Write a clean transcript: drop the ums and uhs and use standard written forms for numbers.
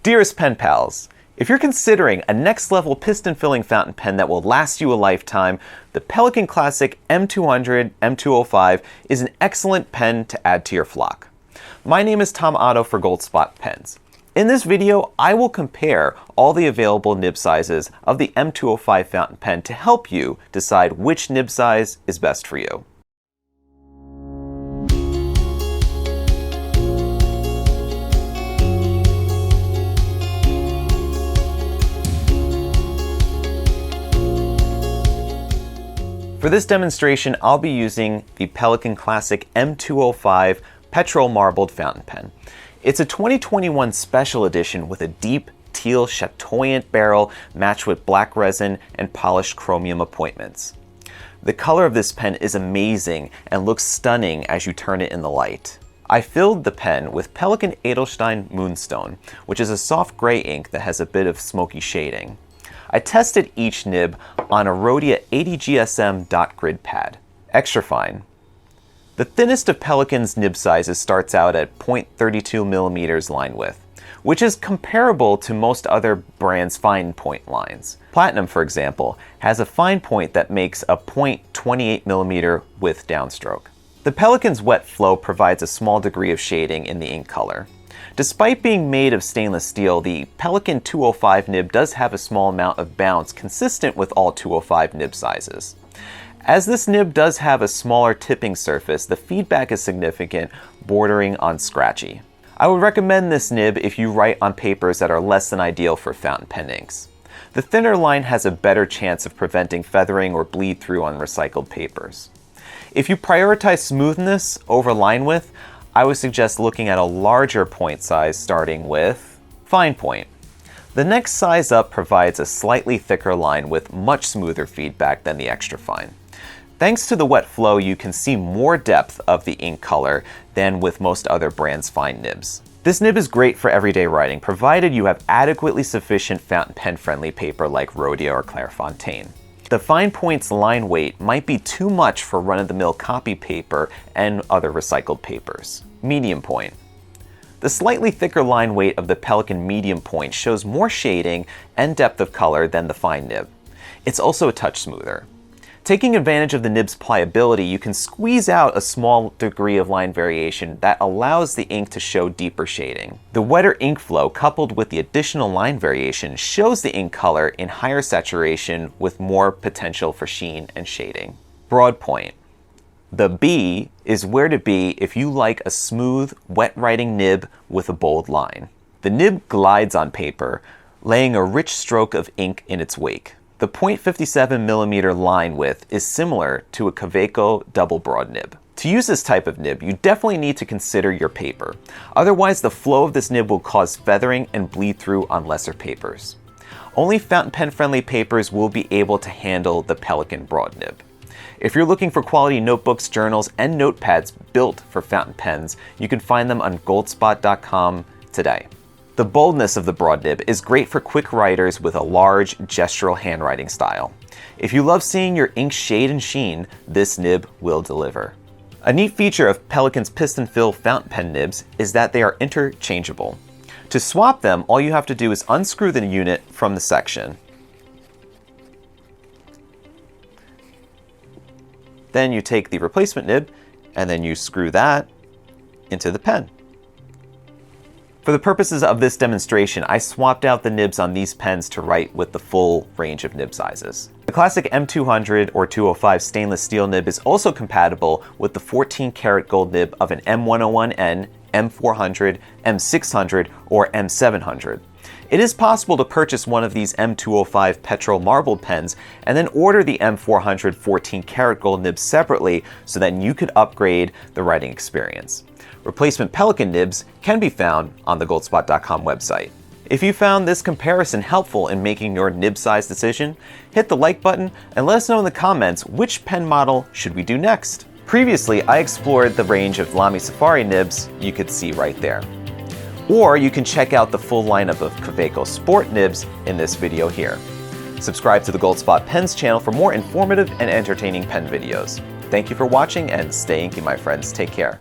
Dearest pen pals, if you're considering a next-level piston-filling fountain pen that will last you a lifetime, the Pelikan Classic M200 M205 is an excellent pen to add to your flock. My name is Tom Otto for Goldspot Pens. In this video, I will compare all the available nib sizes of the M205 fountain pen to help you decide which nib size is best for you. For this demonstration, I'll be using the Pelikan Classic M205 Petrol-Marbled fountain pen. It's a 2021 special edition with a deep teal chatoyant barrel matched with black resin and polished chromium appointments. The color of this pen is amazing and looks stunning as you turn it in the light. I filled the pen with Pelikan Edelstein Moonstone, which is a soft gray ink that has a bit of smoky shading. I tested each nib on a Rhodia 80 GSM dot grid pad, extra fine. The thinnest of Pelikan's nib sizes starts out at 0.32 millimeters line width, which is comparable to most other brands' fine point lines. Platinum, for example, has a fine point that makes a 0.28 millimeter width downstroke. The Pelikan's wet flow provides a small degree of shading in the ink color. Despite being made of stainless steel, the Pelikan 205 nib does have a small amount of bounce consistent with all 205 nib sizes. As this nib does have a smaller tipping surface, the feedback is significant, bordering on scratchy. I would recommend this nib if you write on papers that are less than ideal for fountain pen inks. The thinner line has a better chance of preventing feathering or bleed through on recycled papers. If you prioritize smoothness over line width, I would suggest looking at a larger point size starting with fine point. The next size up provides a slightly thicker line with much smoother feedback than the extra fine. Thanks to the wet flow, you can see more depth of the ink color than with most other brands' fine nibs. This nib is great for everyday writing, provided you have adequately sufficient fountain pen friendly paper like Rhodia or Clairefontaine. The fine point's line weight might be too much for run-of-the-mill copy paper and other recycled papers. Medium point. The slightly thicker line weight of the Pelikan medium point shows more shading and depth of color than the fine nib. It's also a touch smoother. Taking advantage of the nib's pliability, you can squeeze out a small degree of line variation that allows the ink to show deeper shading. The wetter ink flow coupled with the additional line variation shows the ink color in higher saturation with more potential for sheen and shading. Broad point. The B is where to be if you like a smooth, wet writing nib with a bold line. The nib glides on paper, laying a rich stroke of ink in its wake. The 0.57 millimeter line width is similar to a Kaweco double broad nib. To use this type of nib, you definitely need to consider your paper. Otherwise, the flow of this nib will cause feathering and bleed through on lesser papers. Only fountain pen friendly papers will be able to handle the Pelikan broad nib. If you're looking for quality notebooks, journals, and notepads built for fountain pens, you can find them on goldspot.com today. The boldness of the broad nib is great for quick writers with a large, gestural handwriting style. If you love seeing your ink shade and sheen, this nib will deliver. A neat feature of Pelikan's piston-fill fountain pen nibs is that they are interchangeable. To swap them, all you have to do is unscrew the unit from the section. Then you take the replacement nib, and then you screw that into the pen. For the purposes of this demonstration, I swapped out the nibs on these pens to write with the full range of nib sizes. The classic M200 or 205 stainless steel nib is also compatible with the 14 karat gold nib of an M101N, M400, M600, or M700. It is possible to purchase one of these M205 Petrol-Marbled pens and then order the M400 14 karat gold nib separately so that you could upgrade the writing experience. Replacement Pelikan nibs can be found on the goldspot.com website. If you found this comparison helpful in making your nib size decision, hit the like button and let us know in the comments which pen model should we do next. Previously, I explored the range of Lamy Safari nibs you could see right there. Or you can check out the full lineup of Kaweco Sport nibs in this video here. Subscribe to the Goldspot Pens channel for more informative and entertaining pen videos. Thank you for watching and stay inky, my friends. Take care.